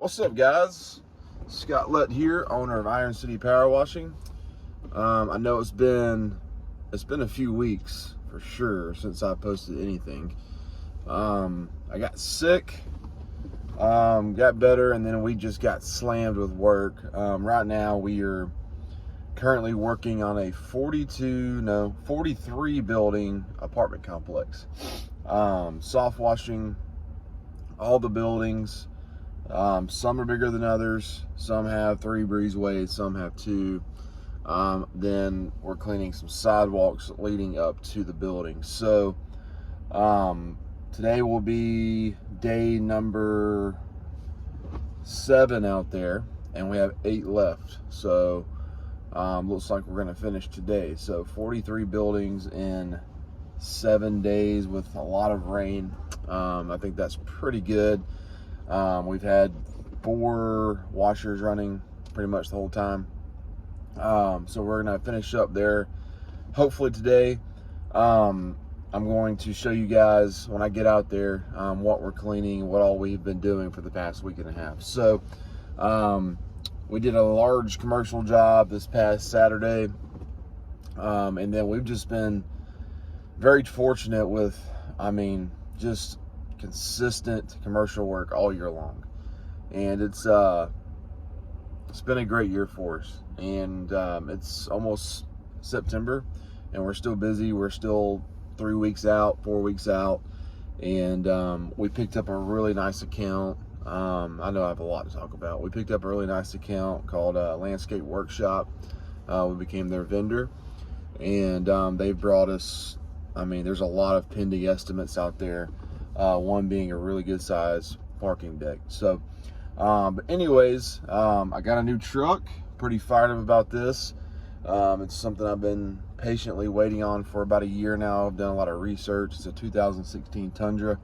What's up, guys? Scott Lett here, owner of Iron City Power Washing. I know it's been a few weeks for sure since I posted anything. I got sick, got better, and then we just got slammed with work. Right now we are currently working on a 43 building apartment complex. Soft washing all the buildings. Some are bigger than others. Some have 3 breezeways, some have 2. Then we're cleaning some sidewalks leading up to the building. So today will be day number 7 out there, and we have 8 left. So looks like we're going to finish today. So 43 buildings in 7 days with a lot of rain. I think that's pretty good. We've had 4 washers running pretty much the whole time. So we're gonna finish up there hopefully today. I'm going to show you guys when I get out there what we're cleaning, what all we've been doing for the past week and a half. So we did a large commercial job this past Saturday, and then we've just been very fortunate with, just consistent commercial work all year long, and it's been a great year for us. And it's almost September, and we're still busy. We're still 3 weeks out, 4 weeks out, and we picked up a really nice account. I know I have a lot to talk about. We picked up a really nice account called Landscape Workshop. We became their vendor, and they've brought us, there's a lot of pending estimates out there. One being a really good size parking deck. So but anyways, I got a new truck. Pretty fired up about this. It's something I've been patiently waiting on for about a year now. I've done a lot of research. It's a 2016 Tundra.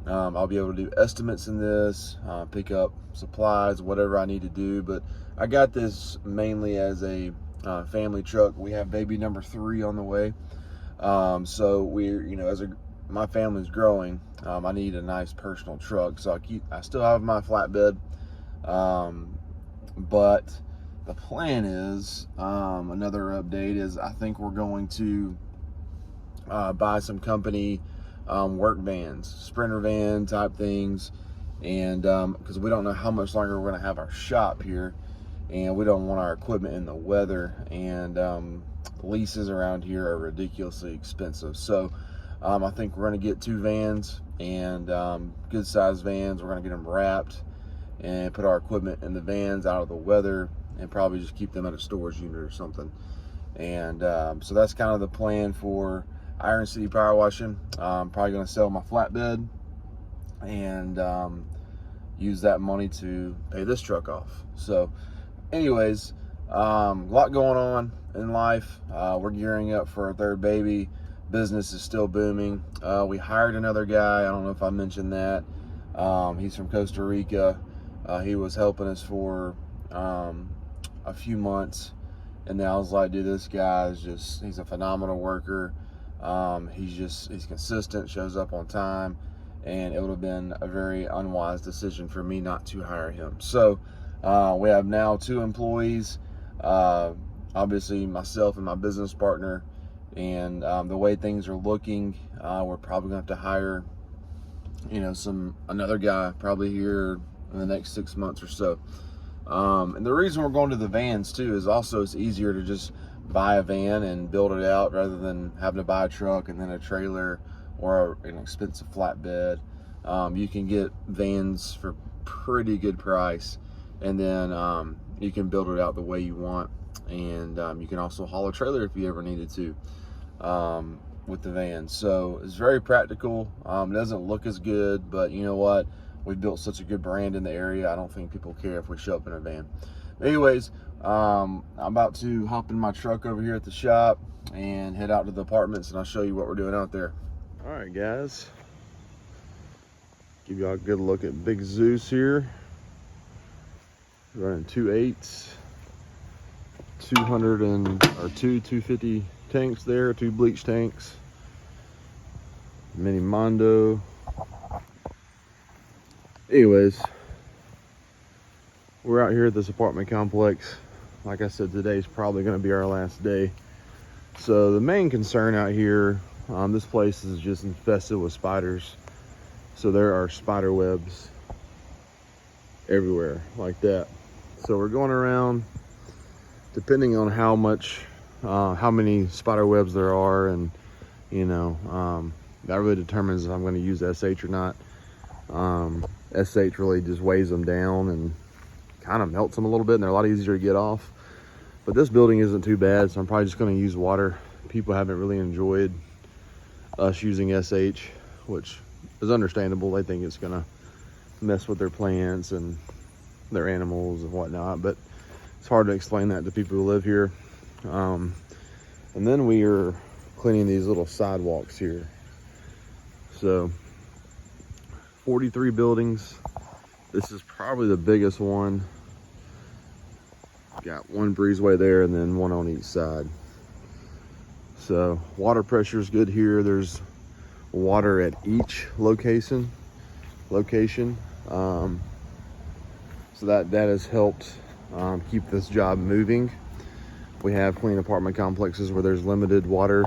I'll be able to do estimates in this, pick up supplies, whatever I need to do. But I got this mainly as a family truck. We have baby number 3 on the way. So we're, my family's growing. I need a nice personal truck, so I still have my flatbed, but the plan is, another update is, I think we're going to buy some company work vans, Sprinter van type things, and because we don't know how much longer we're going to have our shop here, and we don't want our equipment in the weather, and leases around here are ridiculously expensive. So I think we're going to get 2 vans, and good sized vans. We're going to get them wrapped and put our equipment in the vans out of the weather, and probably just keep them at a storage unit or something. And so that's kind of the plan for Iron City Power Washing. I'm probably going to sell my flatbed and use that money to pay this truck off. So anyways, a lot going on in life. We're gearing up for our 3rd baby. Business is still booming. We hired another guy. I don't know if I mentioned that. He's from Costa Rica. He was helping us for a few months, and then I was like, dude, this guy is he's a phenomenal worker. He's consistent, shows up on time, and it would have been a very unwise decision for me not to hire him. So we have now 2 employees, obviously myself and my business partner. And the way things are looking, we're probably gonna have to hire, another guy probably here in the next 6 months or so. And the reason we're going to the vans too is also it's easier to just buy a van and build it out rather than having to buy a truck and then a trailer or an expensive flatbed. You can get vans for pretty good price, and then you can build it out the way you want, and you can also haul a trailer if you ever needed to with the van. So it's very practical. It doesn't look as good, but you know what? We've built such a good brand in the area. I don't think people care if we show up in a van. Anyways, I'm about to hop in my truck over here at the shop and head out to the apartments, and I'll show you what we're doing out there. All right, guys. Give y'all a good look at Big Zeus here. Running 2.8s, 250 tanks there, 2 bleach tanks. Mini Mondo. Anyways, We're out here at this apartment complex. Like I said, today's probably going to be our last day. So the main concern out here, this place is just infested with spiders. So there are spider webs everywhere like that. So we're going around, depending on how many spider webs there are, and that really determines if I'm going to use SH or not. SH really just weighs them down and kind of melts them a little bit, and they're a lot easier to get off. But this building isn't too bad, so I'm probably just going to use water. People haven't really enjoyed us using SH, which is understandable. They think it's going to mess with their plants and their animals and whatnot, but it's hard to explain that to people who live here. And then we are cleaning these little sidewalks here. So 43 buildings. This is probably the biggest one. Got one breezeway there and then one on each side. So water pressure is good here. There's water at each location. So that has helped keep this job moving. We have clean apartment complexes where there's limited water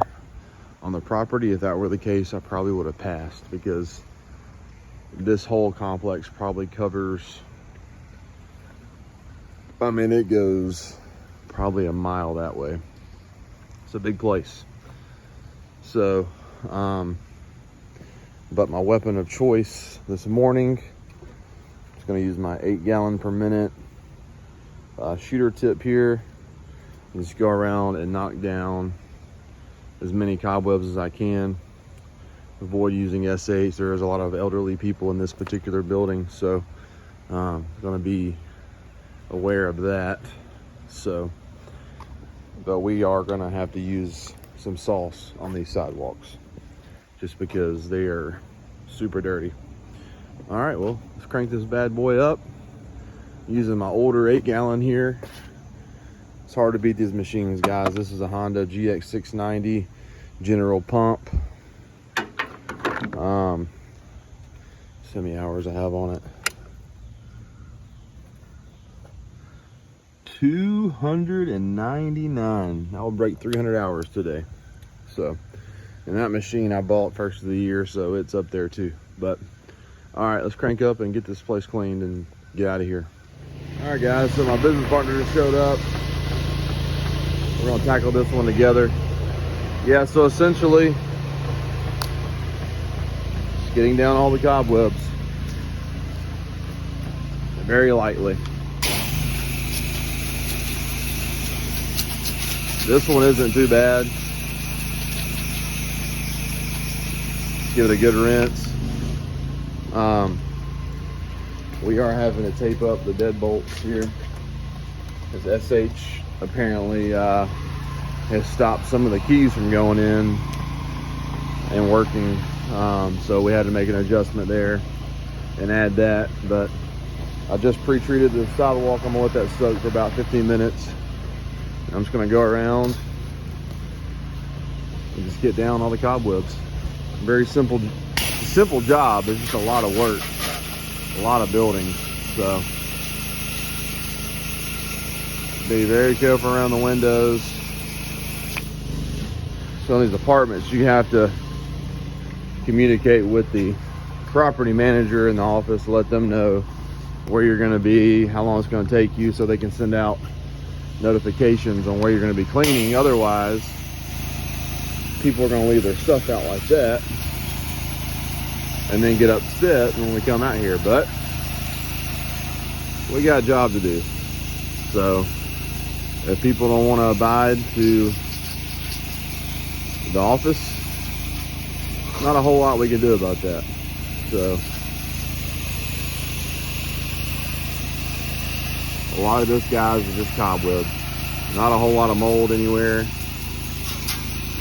on the property. If that were the case, I probably would have passed, because this whole complex probably covers, it goes probably a mile that way. It's a big place. So, but my weapon of choice this morning, I'm just gonna use my 8 gallon per minute shooter tip here. Just go around and knock down as many cobwebs as I can. Avoid using SH. There is a lot of elderly people in this particular building, so I'm gonna be aware of that. So, but we are gonna have to use some sauce on these sidewalks just because they are super dirty. All right, well, let's crank this bad boy up. Using my older 8 gallon here. It's hard to beat these machines, guys. This is a Honda GX690 General Pump. See how many hours I have on it. 299. I will break 300 hours today. So, and that machine I bought first of the year, so it's up there too. But all right, let's crank up and get this place cleaned and get out of here. All right, guys, so my business partner just showed up. We're gonna tackle this one together. Yeah, so essentially, just getting down all the cobwebs very lightly. This one isn't too bad. Give it a good rinse. We are having to tape up the deadbolts here, because SH apparently has stopped some of the keys from going in and working. So we had to make an adjustment there and add that. But I just pre-treated the sidewalk. I'm gonna let that soak for about 15 minutes. I'm just gonna go around and just get down all the cobwebs. Very simple job. It's just a lot of work, a lot of building. So be very careful around the windows. So in these apartments, you have to communicate with the property manager in the office, let them know where you're gonna be, how long it's gonna take you, so they can send out notifications on where you're going to be cleaning. Otherwise, people are going to leave their stuff out like that and then get upset when we come out here. But we got a job to do. So if people don't want to abide to the office, not a whole lot we can do about that. So a lot of this, guys, is just cobwebs. Not a whole lot of mold anywhere.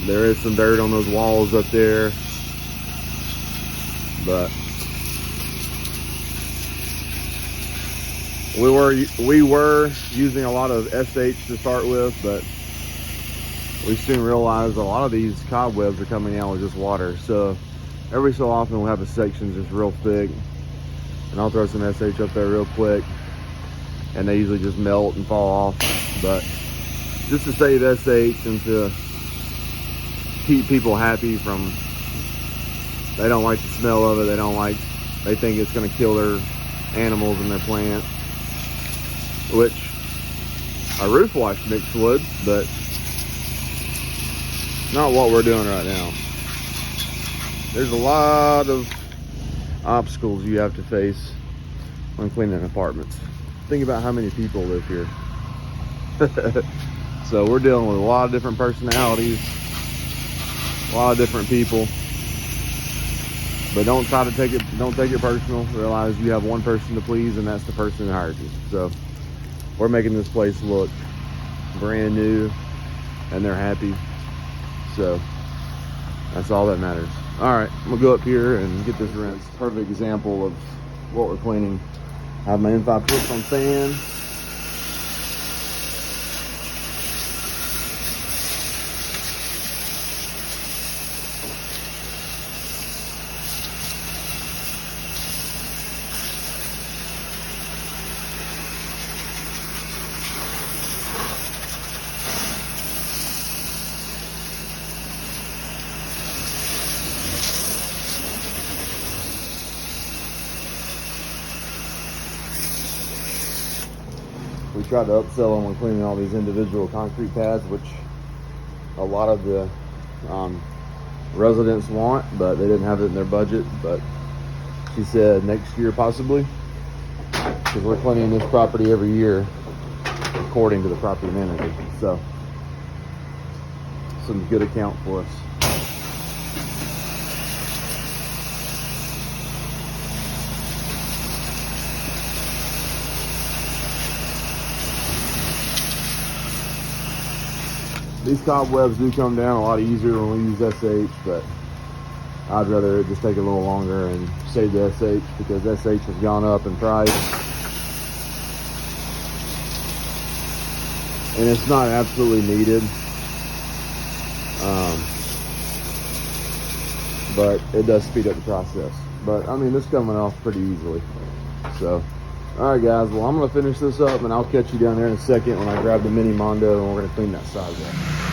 There is some dirt on those walls up there, but we were using a lot of SH to start with, but we soon realized a lot of these cobwebs are coming out with just water. So every so often we'll have a section just real thick, and I'll throw some SH up there real quick and they usually just melt and fall off. But just to save SH and to keep people happy from, they don't like the smell of it, they think it's going to kill their animals and their plants, which a roof wash mix would, but not what we're doing right now. There's a lot of obstacles you have to face when cleaning apartments. Think about how many people live here. So we're dealing with a lot of different personalities, a lot of different people. But don't take it personal. Realize you have one person to please, and that's the person that hired you. So we're making this place look brand new, and they're happy. So that's all that matters. All right, I'm gonna go up here and get this rinsed. Perfect example of what we're cleaning. I have my N5 twist on fan. We tried to upsell them when cleaning all these individual concrete pads, which a lot of the residents want, but they didn't have it in their budget. But she said next year possibly, because we're cleaning this property every year according to the property manager. So some good account for us. These cobwebs do come down a lot easier when we use SH, but I'd rather it just take a little longer and save the SH, because SH has gone up in price. And it's not absolutely needed. But it does speed up the process. But I mean, this is coming off pretty easily. So, alright guys, well I'm going to finish this up and I'll catch you down there in a second when I grab the mini Mondo and we're going to clean that side up.